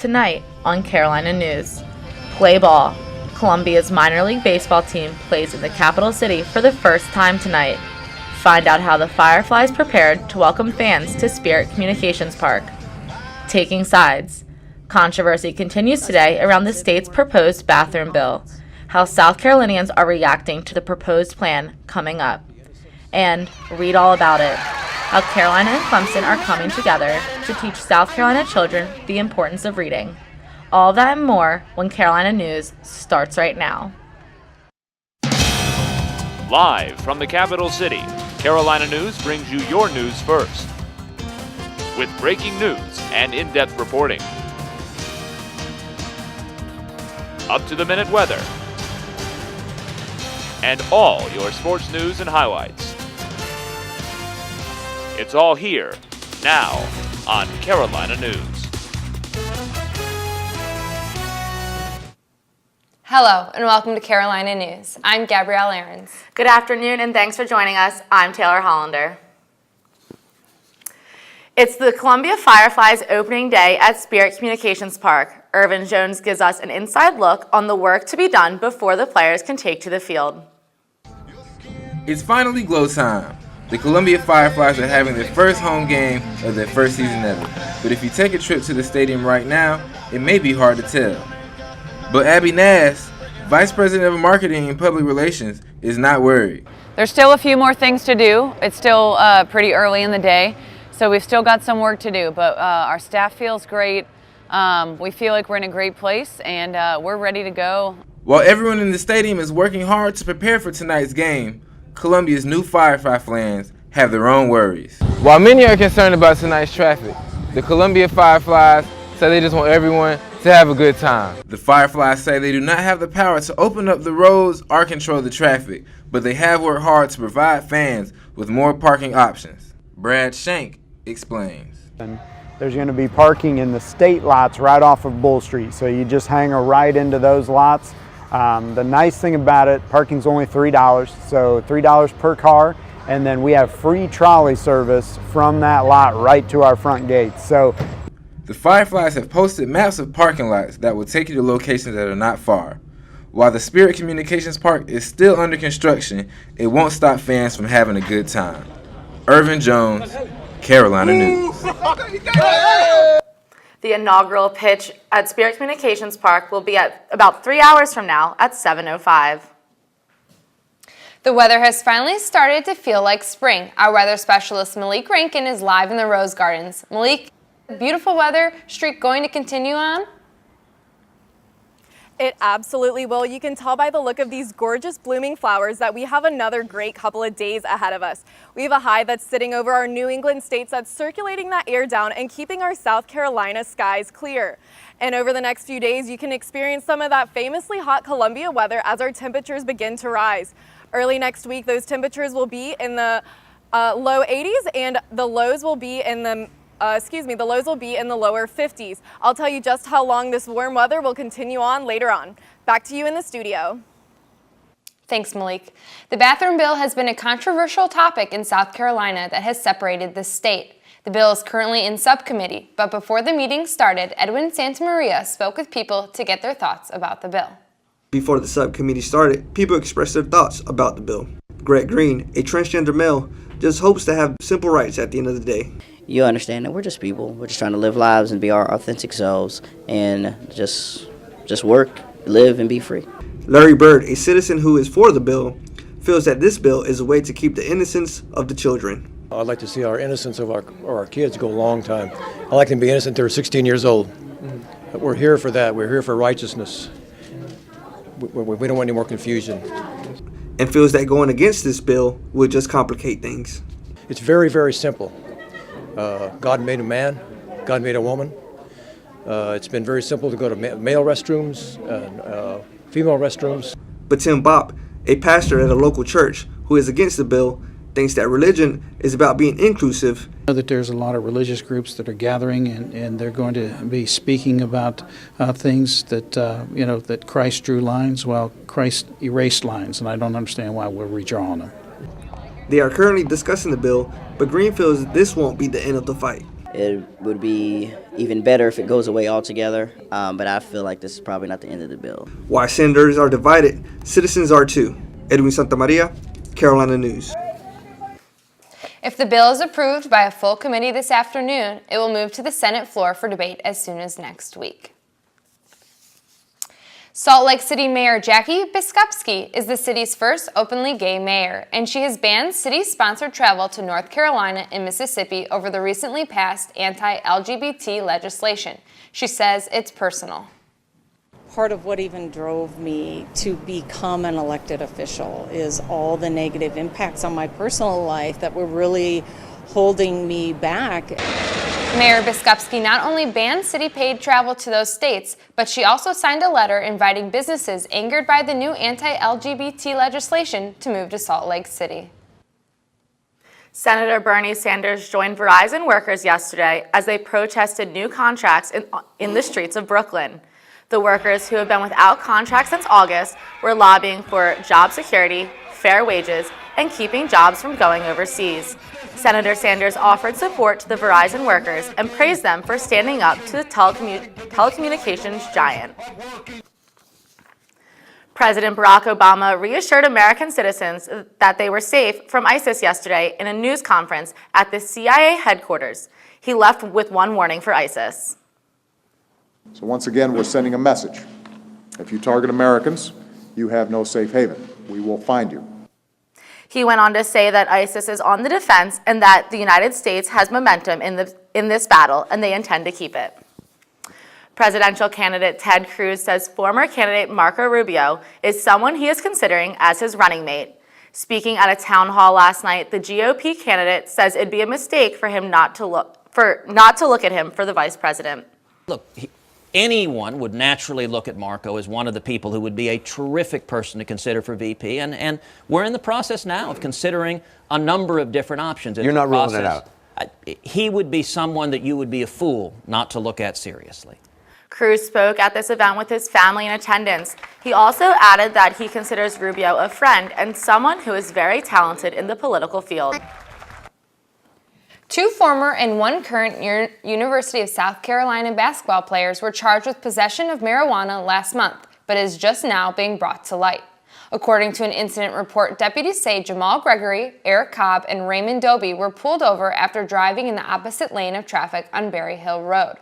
Tonight on Carolina News. Play ball. Columbia's minor league baseball team plays in the capital city for the first time tonight. Find out how the Fireflies prepared to welcome fans to Spirit Communications Park. Taking sides. Controversy continues today around the state's proposed bathroom bill. How South Carolinians are reacting to the proposed plan coming up. And read all about it. How Carolina and Clemson are coming together to teach South Carolina children the importance of reading. All that and more when Carolina News starts right now. Live from the capital city, Carolina News brings you your news first. With breaking news and in-depth reporting. Up-to-the-minute weather. And all your sports news and highlights. It's all here, now, on Carolina News. Hello, and welcome to Carolina News. I'm Gabrielle Ahrens. Good afternoon, and thanks for joining us. I'm Taylor Hollander. It's the Columbia Fireflies opening day at Spirit Communications Park. Irvin Jones gives us an inside look on the work to be done before the players can take to the field. It's finally glow time. The Columbia Fireflies are having their first home game of their first season ever. But if you take a trip to the stadium right now, it may be hard to tell. But Abby Nass, Vice President of Marketing and Public Relations, is not worried. There's still a few more things to do. It's still pretty early in the day, so we've still got some work to do. But our staff feels great. We feel like we're in a great place, and we're ready to go. While everyone in the stadium is working hard to prepare for tonight's game, Columbia's new Firefly fans have their own worries. While many are concerned about tonight's traffic, the Columbia Fireflies say they just want everyone to have a good time. The Fireflies say they do not have the power to open up the roads or control the traffic, but they have worked hard to provide fans with more parking options. Brad Shank explains. And there's going to be parking in the state lots right off of Bull Street, so you just hang a right into those lots. The nice thing about it, parking's only $3, so $3 per car, and then we have free trolley service from that lot right to our front gates. So the Fireflies have posted maps of parking lots that will take you to locations that are not far. While the Spirit Communications Park is still under construction, it won't stop fans from having a good time. Irvin Jones, Carolina News. The inaugural pitch at Spirit Communications Park will be at about 3 hours from now at 7:05. The weather has finally started to feel like spring. Our weather specialist Malik Rankin is live in the Rose Gardens. Malik, the beautiful weather streak going to continue on? It absolutely will. You can tell by the look of these gorgeous blooming flowers that we have another great couple of days ahead of us. We have a high that's sitting over our New England states that's circulating that air down and keeping our South Carolina skies clear. And over the next few days, you can experience some of that famously hot Columbia weather as our temperatures begin to rise. Early next week, those temperatures will be in the low 80s and the lows will be in the the lows will be in the lower 50s. I'll tell you just how long this warm weather will continue on later on. Back to you in the studio. Thanks, Malik. The bathroom bill has been a controversial topic in South Carolina that has separated the state. The bill is currently in subcommittee, but before the meeting started, Edwin Santamaria spoke with people to get their thoughts about the bill. Before the subcommittee started, people expressed their thoughts about the bill. Greg Green, a transgender male, just hopes to have simple rights at the end of the day. You understand that we're just people. We're just trying to live lives and be our authentic selves and just work, live, and be free. Larry Bird, a citizen who is for the bill, feels that this bill is a way to keep the innocence of the children. I'd like to see our innocence of our kids go a long time. I'd like them to be innocent until they're 16 years old. We're here for that. We're here for righteousness. We don't want any more confusion. And feels that going against this bill would just complicate things. It's very, very simple. God made a man, God made a woman. It's been very simple to go to male restrooms and female restrooms. But Tim Bopp, a pastor at a local church who is against the bill, thinks that religion is about being inclusive. I know that there's a lot of religious groups that are gathering and they're going to be speaking about things that, that Christ drew lines while Christ erased lines, and I don't understand why we're redrawing them. They are currently discussing the bill, but Green feels this won't be the end of the fight. It would be even better if it goes away altogether, but I feel like this is probably not the end of the bill. While senators are divided, citizens are too. Edwin Santamaria, Carolina News. If the bill is approved by a full committee this afternoon, it will move to the Senate floor for debate as soon as next week. Salt Lake City Mayor Jackie Biskupski is the city's first openly gay mayor, and she has banned city-sponsored travel to North Carolina and Mississippi over the recently passed anti-LGBT legislation. She says it's personal. Part of what even drove me to become an elected official is all the negative impacts on my personal life that were really holding me back. Mayor Biskupski not only banned city-paid travel to those states, but she also signed a letter inviting businesses angered by the new anti-LGBT legislation to move to Salt Lake City. Senator Bernie Sanders joined Verizon workers yesterday as they protested new contracts in the streets of Brooklyn. The workers, who have been without contracts since August, were lobbying for job security, fair wages, and keeping jobs from going overseas. Senator Sanders offered support to the Verizon workers and praised them for standing up to the telecommunications giant. President Barack Obama reassured American citizens that they were safe from ISIS yesterday in a news conference at the CIA headquarters. He left with one warning for ISIS. So once again, we're sending a message. If you target Americans, you have no safe haven. We will find you. He went on to say that ISIS is on the defense and that the United States has momentum in this battle, and they intend to keep it. Presidential candidate Ted Cruz says former candidate Marco Rubio is someone he is considering as his running mate. Speaking at a town hall last night, the GOP candidate says it'd be a mistake for him not to look at him for the vice president. Look, anyone would naturally look at Marco as one of the people who would be a terrific person to consider for VP, and we're in the process now of considering a number of different options. You're not ruling it out? He would be someone that you would be a fool not to look at seriously. Cruz spoke at this event with his family in attendance. He also added that he considers Rubio a friend and someone who is very talented in the political field. 2 former and 1 current University of South Carolina basketball players were charged with possession of marijuana last month, but is just now being brought to light. According to an incident report, deputies say Jamal Gregory, Eric Cobb, and Raymond Doby were pulled over after driving in the opposite lane of traffic on Berry Hill Road.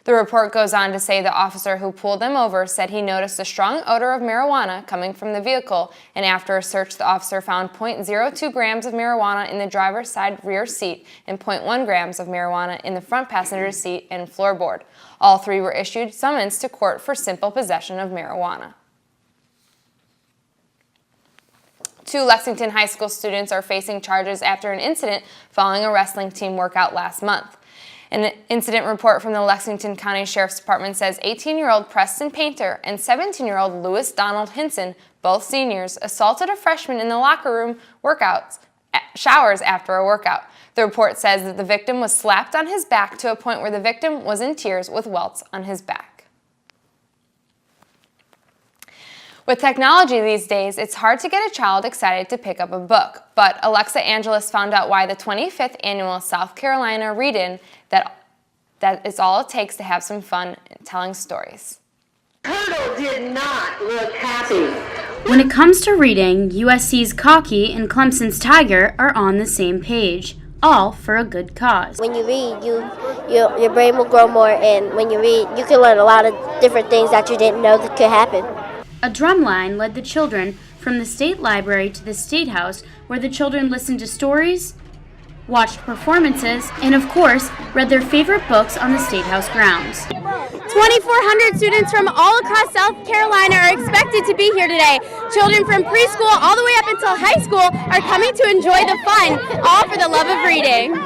The report goes on to say the officer who pulled them over said he noticed a strong odor of marijuana coming from the vehicle, and after a search, the officer found 0.02 grams of marijuana in the driver's side rear seat and 0.1 grams of marijuana in the front passenger seat and floorboard. All 3 were issued summons to court for simple possession of marijuana. 2 Lexington High School students are facing charges after an incident following a wrestling team workout last month. An incident report from the Lexington County Sheriff's Department says 18-year-old Preston Painter and 17-year-old Lewis Donald Hinson, both seniors, assaulted a freshman in the locker room showers after a workout. The report says that the victim was slapped on his back to a point where the victim was in tears with welts on his back. With technology these days, it's hard to get a child excited to pick up a book, but Alexa Angeles found out why the 25th annual South Carolina Read-In that is all it takes to have some fun telling stories. Turtle did not look happy. When it comes to reading, USC's Cocky and Clemson's Tiger are on the same page, all for a good cause. When you read, your brain will grow more, and when you read, you can learn a lot of different things that you didn't know that could happen. A drumline led the children from the State Library to the State House, where the children listened to stories, watched performances, and of course, read their favorite books on the State House grounds. 2,400 students from all across South Carolina are expected to be here today. Children from preschool all the way up until high school are coming to enjoy the fun, all for the love of reading.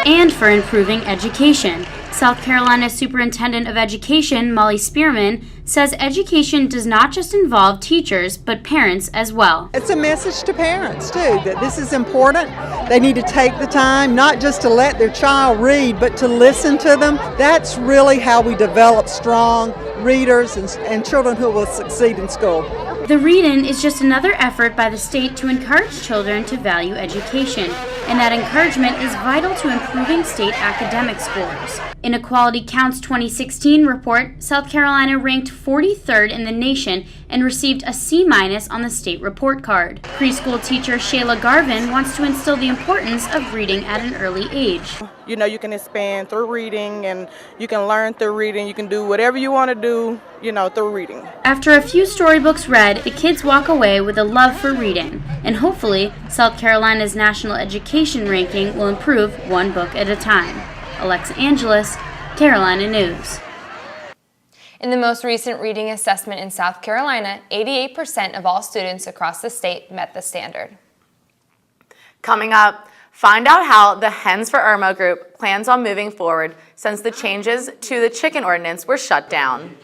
And for improving education. South Carolina Superintendent of Education, Molly Spearman, says education does not just involve teachers, but parents as well. It's a message to parents, too, that this is important. They need to take the time, not just to let their child read, but to listen to them. That's really how we develop strong readers and children who will succeed in school. The Read-In is just another effort by the state to encourage children to value education and that encouragement is vital to improving state academic scores. In Equality Counts 2016 report, South Carolina ranked 43rd in the nation and received a C- on the state report card. Preschool teacher Shayla Garvin wants to instill the importance of reading at an early age. You know, you can expand through reading, and you can learn through reading. You can do whatever you want to do, through reading. After a few storybooks read, the kids walk away with a love for reading, and hopefully, South Carolina's national education ranking will improve one book at a time. Alexa Angeles, Carolina News. In the most recent reading assessment in South Carolina, 88% of all students across the state met the standard. Coming up, find out how the Hens for Irma group plans on moving forward since the changes to the chicken ordinance were shut down.